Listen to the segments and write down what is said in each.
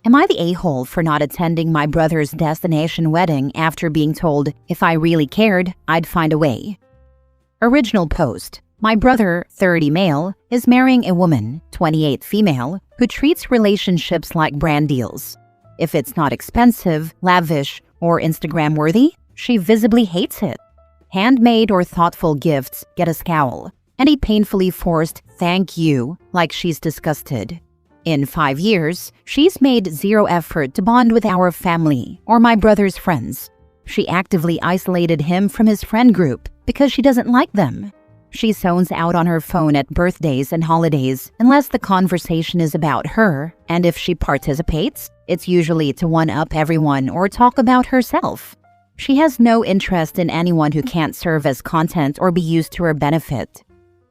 Am I the a-hole for not attending my brother's destination wedding after being told if I really cared, I'd find a way? Original post. My brother, 30 male, is marrying a woman, 28 female, who treats relationships like brand deals. If it's not expensive, lavish, or Instagram-worthy, she visibly hates it. Handmade or thoughtful gifts get a scowl, and a painfully forced thank you like she's disgusted. In 5 years, she's made zero effort to bond with our family or my brother's friends. She actively isolated him from his friend group because she doesn't like them. She zones out on her phone at birthdays and holidays unless the conversation is about her, and if she participates, it's usually to one-up everyone or talk about herself. She has no interest in anyone who can't serve as content or be used to her benefit.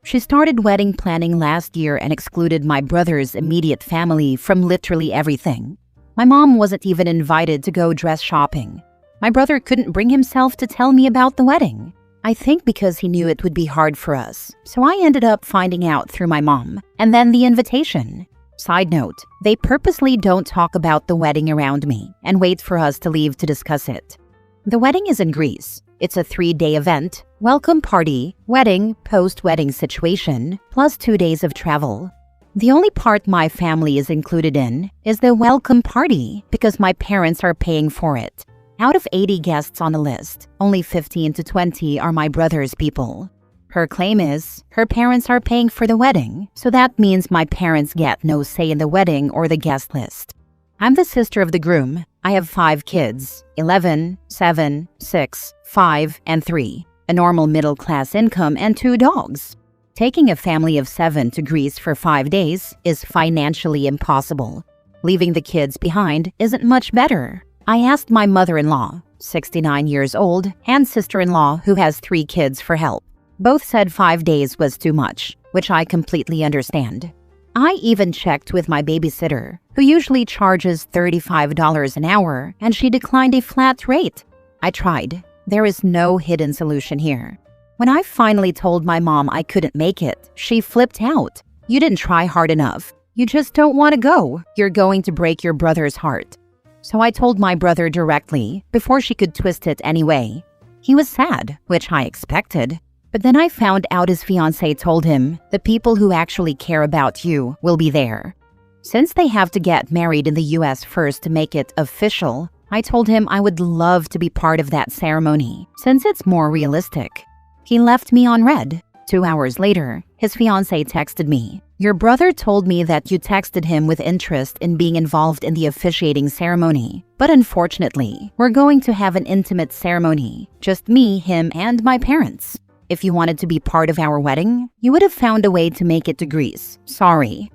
She started wedding planning last year and excluded my brother's immediate family from literally everything. My mom wasn't even invited to go dress shopping. My brother couldn't bring himself to tell me about the wedding. I think because he knew it would be hard for us, so I ended up finding out through my mom, and then the invitation. Side note, they purposely don't talk about the wedding around me and wait for us to leave to discuss it. The wedding is in Greece. It's a 3-day event, welcome party, wedding, post-wedding situation, plus 2 days of travel. The only part my family is included in is the welcome party because my parents are paying for it. Out of 80 guests on the list, only 15 to 20 are my brother's people. Her claim is her parents are paying for the wedding, so that means my parents get no say in the wedding or the guest list. I'm the sister of the groom. I have 5 kids, 11, 7, 6, 5, and 3, a normal middle-class income, and 2 dogs. Taking a family of 7 to Greece for 5 days is financially impossible. Leaving the kids behind isn't much better. I asked my mother-in-law, 69 years old, and sister-in-law who has 3 kids for help. Both said 5 days was too much, which I completely understand. I even checked with my babysitter, who usually charges $35 an hour, and she declined a flat rate. I tried. There is no hidden solution here. When I finally told my mom I couldn't make it, she flipped out. You didn't try hard enough. You just don't want to go. You're going to break your brother's heart. So I told my brother directly, before she could twist it anyway. He was sad, which I expected. But then I found out his fiancée told him, the people who actually care about you will be there. Since they have to get married in the US first to make it official, I told him I would love to be part of that ceremony, since it's more realistic. He left me on red. 2 hours later, his fiancée texted me, "Your brother told me that you texted him with interest in being involved in the officiating ceremony, but unfortunately, we're going to have an intimate ceremony, just me, him, and my parents. If you wanted to be part of our wedding, you would have found a way to make it to Greece. Sorry."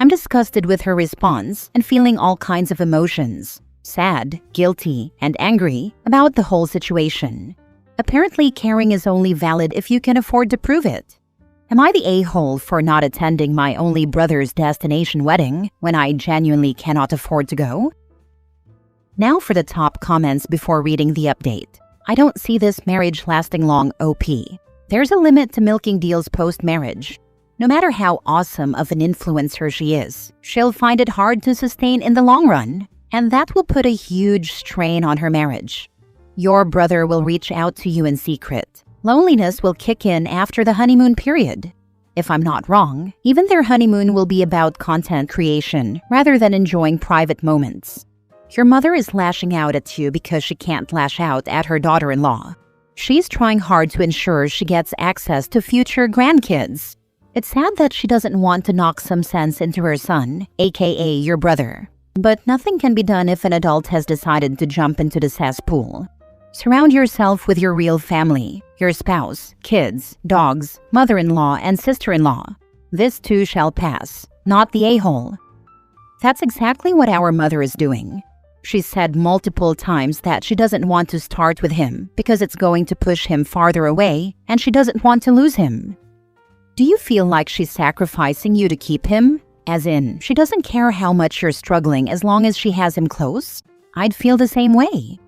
I'm disgusted with her response and feeling all kinds of emotions. Sad, guilty, and angry about the whole situation. Apparently, caring is only valid if you can afford to prove it. Am I the a-hole for not attending my only brother's destination wedding when I genuinely cannot afford to go? Now for the top comments before reading the update. I don't see this marriage lasting long, OP. There's a limit to milking deals post-marriage. No matter how awesome of an influencer she is, she'll find it hard to sustain in the long run, and that will put a huge strain on her marriage. Your brother will reach out to you in secret. Loneliness will kick in after the honeymoon period. If I'm not wrong, even their honeymoon will be about content creation rather than enjoying private moments. Your mother is lashing out at you because she can't lash out at her daughter-in-law. She's trying hard to ensure she gets access to future grandkids. It's sad that she doesn't want to knock some sense into her son, aka your brother. But nothing can be done if an adult has decided to jump into the cesspool. Surround yourself with your real family, your spouse, kids, dogs, mother-in-law, and sister-in-law. This too shall pass, not the a-hole. That's exactly what our mother is doing. She said multiple times that she doesn't want to start with him because it's going to push him farther away and she doesn't want to lose him. Do you feel like she's sacrificing you to keep him? As in, she doesn't care how much you're struggling as long as she has him close? I'd feel the same way.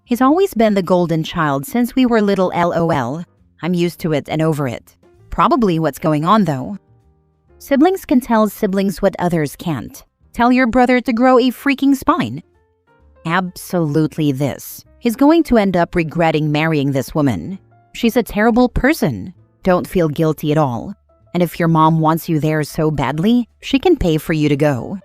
He's always been the golden child since we were little, LOL. I'm used to it and over it. Probably what's going on though. Siblings can tell siblings what others can't. Tell your brother to grow a freaking spine. Absolutely this. He's going to end up regretting marrying this woman. She's a terrible person. Don't feel guilty at all. And if your mom wants you there so badly, she can pay for you to go.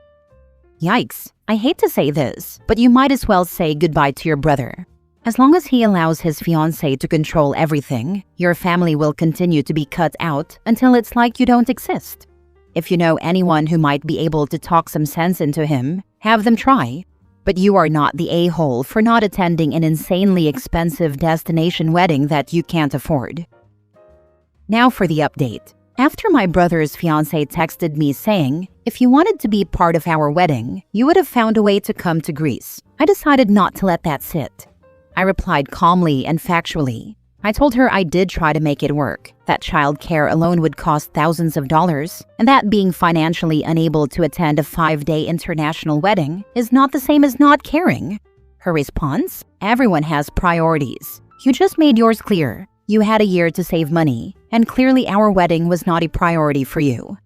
Yikes. I hate to say this, but you might as well say goodbye to your brother. As long as he allows his fiancée to control everything, your family will continue to be cut out until it's like you don't exist. If you know anyone who might be able to talk some sense into him, have them try. But you are not the a-hole for not attending an insanely expensive destination wedding that you can't afford. Now for the update. After my brother's fiancée texted me saying, if you wanted to be part of our wedding, you would have found a way to come to Greece, I decided not to let that sit. I replied calmly and factually. I told her I did try to make it work, that childcare alone would cost thousands of dollars, and that being financially unable to attend a 5-day international wedding is not the same as not caring. Her response? Everyone has priorities. You just made yours clear. You had a year to save money, and clearly our wedding was not a priority for you.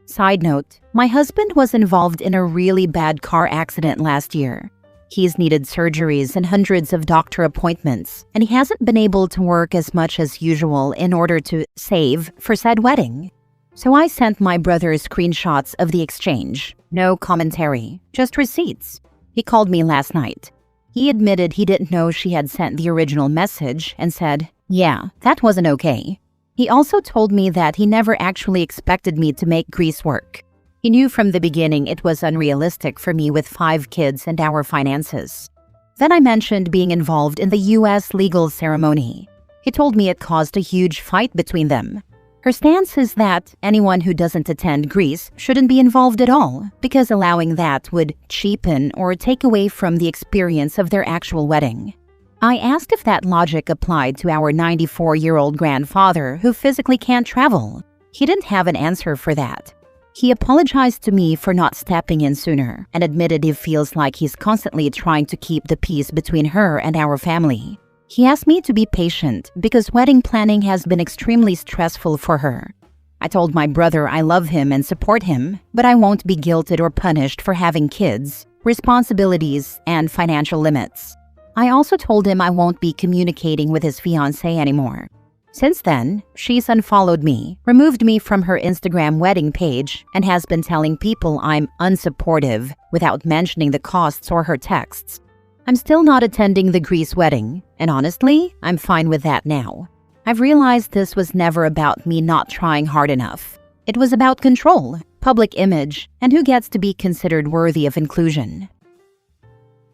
Side note, my husband was involved in a really bad car accident last year. He's needed surgeries and hundreds of doctor appointments, and he hasn't been able to work as much as usual in order to save for said wedding. So I sent my brother screenshots of the exchange. No commentary, just receipts. He called me last night. He admitted he didn't know she had sent the original message and said, yeah, that wasn't okay. He also told me that he never actually expected me to make Greece work. He knew from the beginning it was unrealistic for me with 5 kids and our finances. Then I mentioned being involved in the US legal ceremony. He told me it caused a huge fight between them. Her stance is that anyone who doesn't attend Greece shouldn't be involved at all, because allowing that would cheapen or take away from the experience of their actual wedding. I asked if that logic applied to our 94-year-old grandfather who physically can't travel. He didn't have an answer for that. He apologized to me for not stepping in sooner and admitted he feels like he's constantly trying to keep the peace between her and our family. He asked me to be patient because wedding planning has been extremely stressful for her. I told my brother I love him and support him, but I won't be guilted or punished for having kids, responsibilities, and financial limits. I also told him I won't be communicating with his fiancée anymore. Since then, she's unfollowed me, removed me from her Instagram wedding page, and has been telling people I'm unsupportive without mentioning the costs or her texts. I'm still not attending the Greece wedding, and honestly, I'm fine with that now. I've realized this was never about me not trying hard enough. It was about control, public image, and who gets to be considered worthy of inclusion.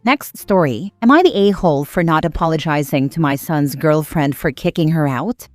Next story, am I the a-hole for not apologizing to my son's girlfriend for kicking her out?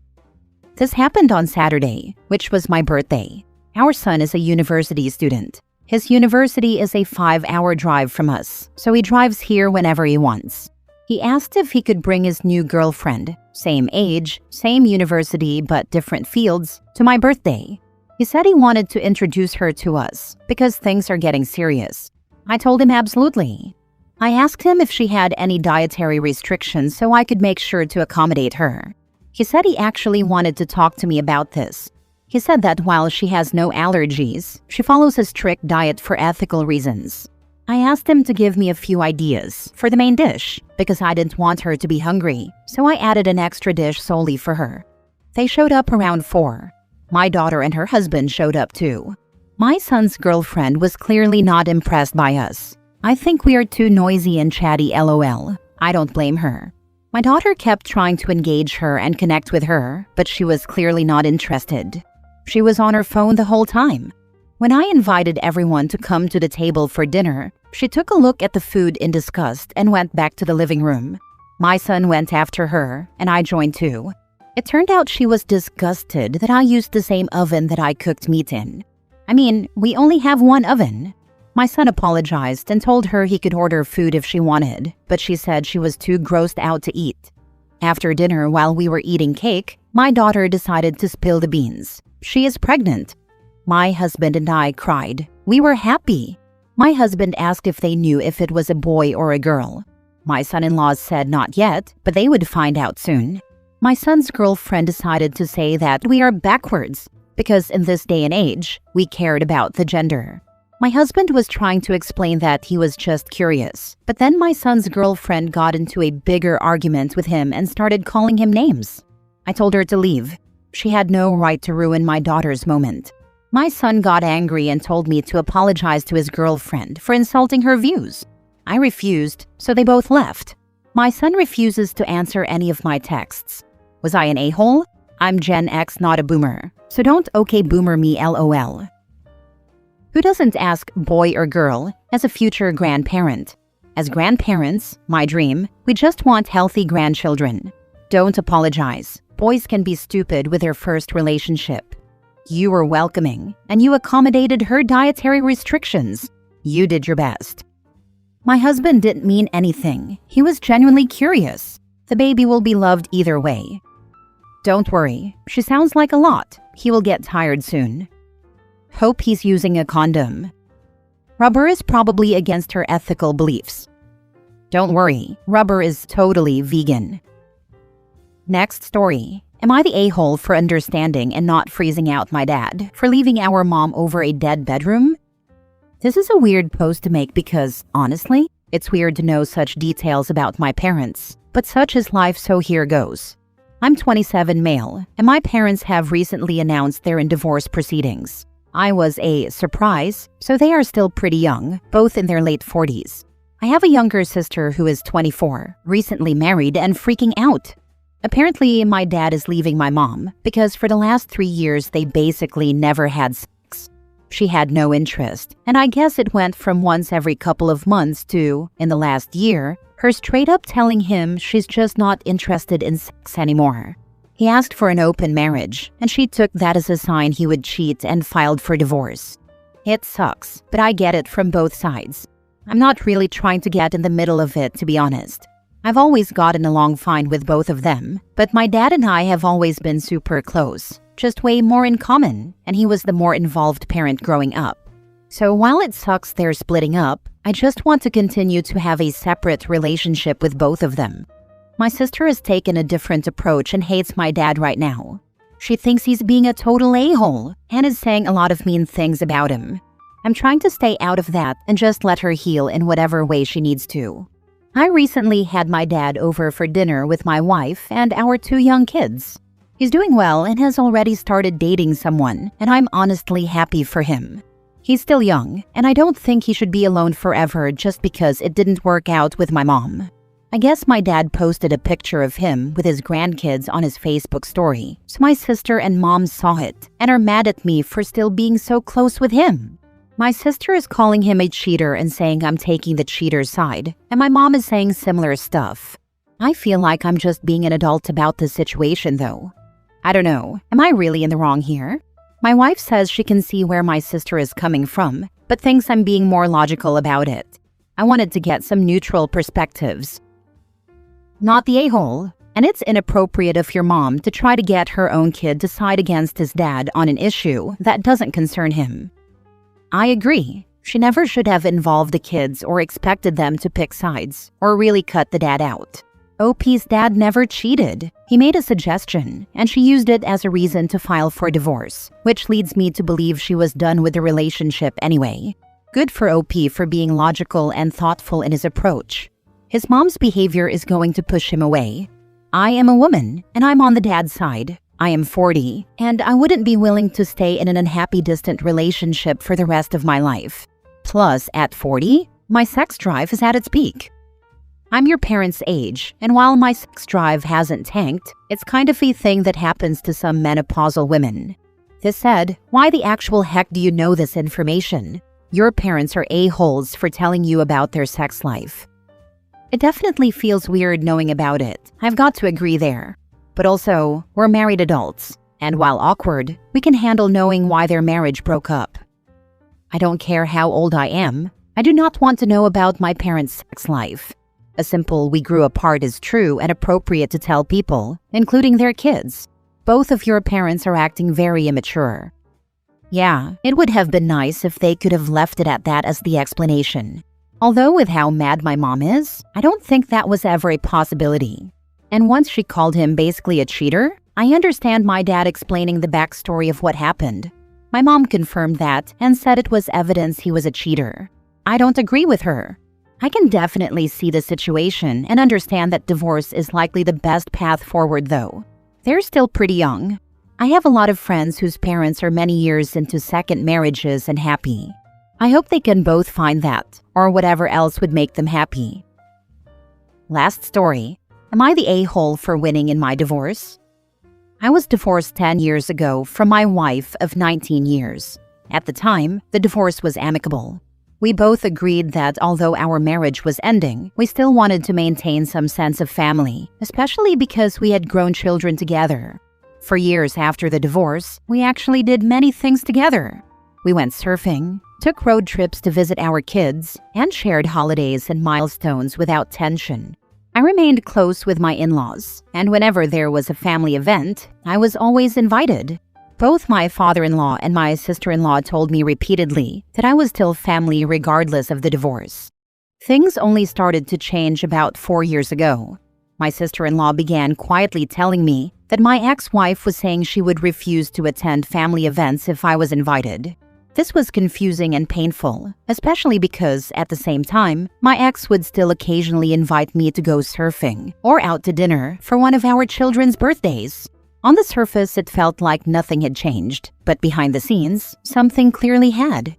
This happened on Saturday, which was my birthday. Our son is a university student. His university is a 5-hour drive from us, so he drives here whenever he wants. He asked if he could bring his new girlfriend, same age, same university but different fields, to my birthday. He said he wanted to introduce her to us because things are getting serious. I told him absolutely. I asked him if she had any dietary restrictions so I could make sure to accommodate her. He said he actually wanted to talk to me about this. He said that while she has no allergies, she follows a strict diet for ethical reasons. I asked him to give me a few ideas for the main dish because I didn't want her to be hungry, so I added an extra dish solely for her. They showed up around 4. My daughter and her husband showed up too. My son's girlfriend was clearly not impressed by us. I think we are too noisy and chatty, LOL. I don't blame her. My daughter kept trying to engage her and connect with her, but she was clearly not interested. She was on her phone the whole time. When I invited everyone to come to the table for dinner, she took a look at the food in disgust and went back to the living room. My son went after her, and I joined too. It turned out she was disgusted that I used the same oven that I cooked meat in. I mean, we only have one oven. My son apologized and told her he could order food if she wanted, but she said she was too grossed out to eat. After dinner, while we were eating cake, my daughter decided to spill the beans. She is pregnant. My husband and I cried. We were happy. My husband asked if they knew if it was a boy or a girl. My son-in-law said not yet, but they would find out soon. My son's girlfriend decided to say that we are backwards because in this day and age, we cared about the gender. My husband was trying to explain that he was just curious, but then my son's girlfriend got into a bigger argument with him and started calling him names. I told her to leave. She had no right to ruin my daughter's moment. My son got angry and told me to apologize to his girlfriend for insulting her views. I refused, so they both left. My son refuses to answer any of my texts. Was I an a-hole? I'm Gen X, not a boomer. So don't okay boomer me LOL. Who doesn't ask boy or girl as a future grandparent? As grandparents, my dream, we just want healthy grandchildren. Don't apologize. Boys can be stupid with their first relationship. You were welcoming, and you accommodated her dietary restrictions. You did your best. My husband didn't mean anything. He was genuinely curious. The baby will be loved either way. Don't worry. She sounds like a lot. He will get tired soon. Hope he's using a condom. Rubber is probably against her ethical beliefs. Don't worry. Rubber is totally vegan. Next story. Am I the a-hole for understanding and not freezing out my dad for leaving our mom over a dead bedroom? This is a weird post to make because, honestly, it's weird to know such details about my parents. But such is life, so here goes. I'm 27 male, and my parents have recently announced they're in divorce proceedings. I was a surprise, so they are still pretty young, both in their late 40s. I have a younger sister who is 24, recently married and freaking out. Apparently, my dad is leaving my mom because for the last 3 years they basically never had sex. She had no interest, and I guess it went from once every couple of months to, in the last year, her straight up telling him she's just not interested in sex anymore. He asked for an open marriage, and she took that as a sign he would cheat and filed for divorce. It sucks, but I get it from both sides. I'm not really trying to get in the middle of it, to be honest. I've always gotten along fine with both of them, but my dad and I have always been super close, just way more in common, and he was the more involved parent growing up. So while it sucks they're splitting up, I just want to continue to have a separate relationship with both of them. My sister has taken a different approach and hates my dad right now. She thinks he's being a total a-hole and is saying a lot of mean things about him. I'm trying to stay out of that and just let her heal in whatever way she needs to. I recently had my dad over for dinner with my wife and our 2 young kids. He's doing well and has already started dating someone, and I'm honestly happy for him. He's still young, and I don't think he should be alone forever just because it didn't work out with my mom. I guess my dad posted a picture of him with his grandkids on his Facebook story, so my sister and mom saw it and are mad at me for still being so close with him. My sister is calling him a cheater and saying I'm taking the cheater's side, and my mom is saying similar stuff. I feel like I'm just being an adult about this situation though. I don't know, am I really in the wrong here? My wife says she can see where my sister is coming from, but thinks I'm being more logical about it. I wanted to get some neutral perspectives. Not the a-hole, and it's inappropriate of your mom to try to get her own kid to side against his dad on an issue that doesn't concern him. I agree. She never should have involved the kids or expected them to pick sides or really cut the dad out. OP's dad never cheated. He made a suggestion, and she used it as a reason to file for divorce, which leads me to believe she was done with the relationship anyway. Good for OP for being logical and thoughtful in his approach. His mom's behavior is going to push him away. I am a woman, and I'm on the dad's side. I am 40, and I wouldn't be willing to stay in an unhappy distant relationship for the rest of my life. Plus, at 40, my sex drive is at its peak. I'm your parents' age, and while my sex drive hasn't tanked, it's kind of a thing that happens to some menopausal women. This said, why the actual heck do you know this information? Your parents are a-holes for telling you about their sex life. It definitely feels weird knowing about it. I've got to agree there. But also, we're married adults, and while awkward, we can handle knowing why their marriage broke up. I don't care how old I am. I do not want to know about my parents' sex life. A simple "we grew apart" is true and appropriate to tell people, including their kids. Both of your parents are acting very immature. Yeah, it would have been nice if they could have left it at that as the explanation. Although with how mad my mom is, I don't think that was ever a possibility. And once she called him basically a cheater, I understand my dad explaining the backstory of what happened. My mom confirmed that and said it was evidence he was a cheater. I don't agree with her. I can definitely see the situation and understand that divorce is likely the best path forward though. They're still pretty young. I have a lot of friends whose parents are many years into second marriages and happy. I hope they can both find that, or whatever else would make them happy. Last story. Am I the a-hole for winning in my divorce? I was divorced 10 years ago from my wife of 19 years. At the time, the divorce was amicable. We both agreed that although our marriage was ending, we still wanted to maintain some sense of family, especially because we had grown children together. For years after the divorce, we actually did many things together. We went surfing, took road trips to visit our kids, and shared holidays and milestones without tension. I remained close with my in-laws, and whenever there was a family event, I was always invited. Both my father-in-law and my sister-in-law told me repeatedly that I was still family regardless of the divorce. Things only started to change about 4 years ago. My sister-in-law began quietly telling me that my ex-wife was saying she would refuse to attend family events if I was invited. This was confusing and painful, especially because, at the same time, my ex would still occasionally invite me to go surfing or out to dinner for one of our children's birthdays. On the surface, it felt like nothing had changed, but behind the scenes, something clearly had.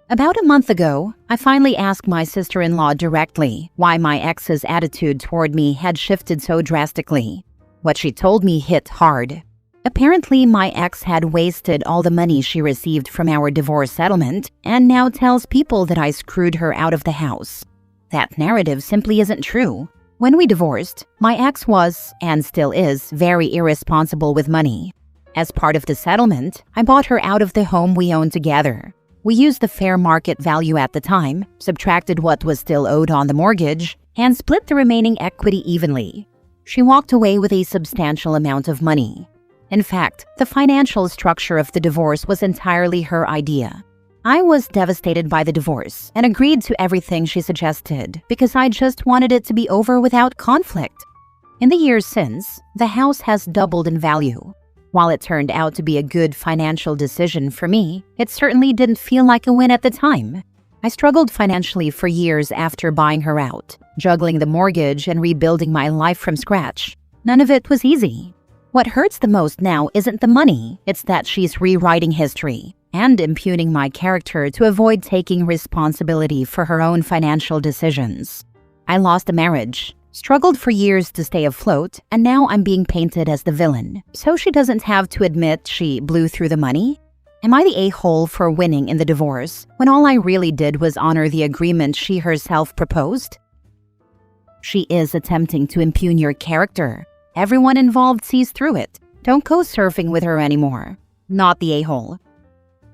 About a month ago, I finally asked my sister-in-law directly why my ex's attitude toward me had shifted so drastically. What she told me hit hard. Apparently, my ex had wasted all the money she received from our divorce settlement and now tells people that I screwed her out of the house. That narrative simply isn't true. When we divorced, my ex was, and still is, very irresponsible with money. As part of the settlement, I bought her out of the home we owned together. We used the fair market value at the time, subtracted what was still owed on the mortgage, and split the remaining equity evenly. She walked away with a substantial amount of money. In fact, the financial structure of the divorce was entirely her idea. I was devastated by the divorce and agreed to everything she suggested because I just wanted it to be over without conflict. In the years since, the house has doubled in value. While it turned out to be a good financial decision for me, it certainly didn't feel like a win at the time. I struggled financially for years after buying her out, juggling the mortgage and rebuilding my life from scratch. None of it was easy. What hurts the most now isn't the money, it's that she's rewriting history and impugning my character to avoid taking responsibility for her own financial decisions. I lost a marriage, struggled for years to stay afloat, and now I'm being painted as the villain, so she doesn't have to admit she blew through the money? Am I the a-hole for winning in the divorce when all I really did was honor the agreement she herself proposed? She is attempting to impugn your character. Everyone involved sees through it. Don't go surfing with her anymore. Not the a-hole.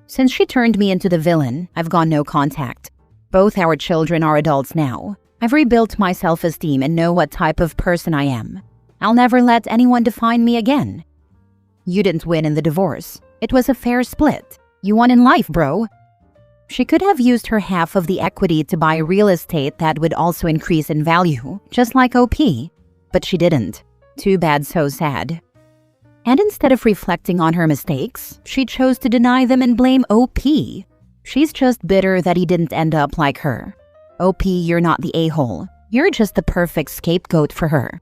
Since she turned me into the villain, I've gone no contact. Both our children are adults now. I've rebuilt my self-esteem and know what type of person I am. I'll never let anyone define me again. You didn't win in the divorce. It was a fair split. You won in life, bro. She could have used her half of the equity to buy real estate that would also increase in value, just like OP. But she didn't. Too bad, so sad. And instead of reflecting on her mistakes, she chose to deny them and blame OP. She's just bitter that he didn't end up like her. OP, you're not the a-hole. You're just the perfect scapegoat for her.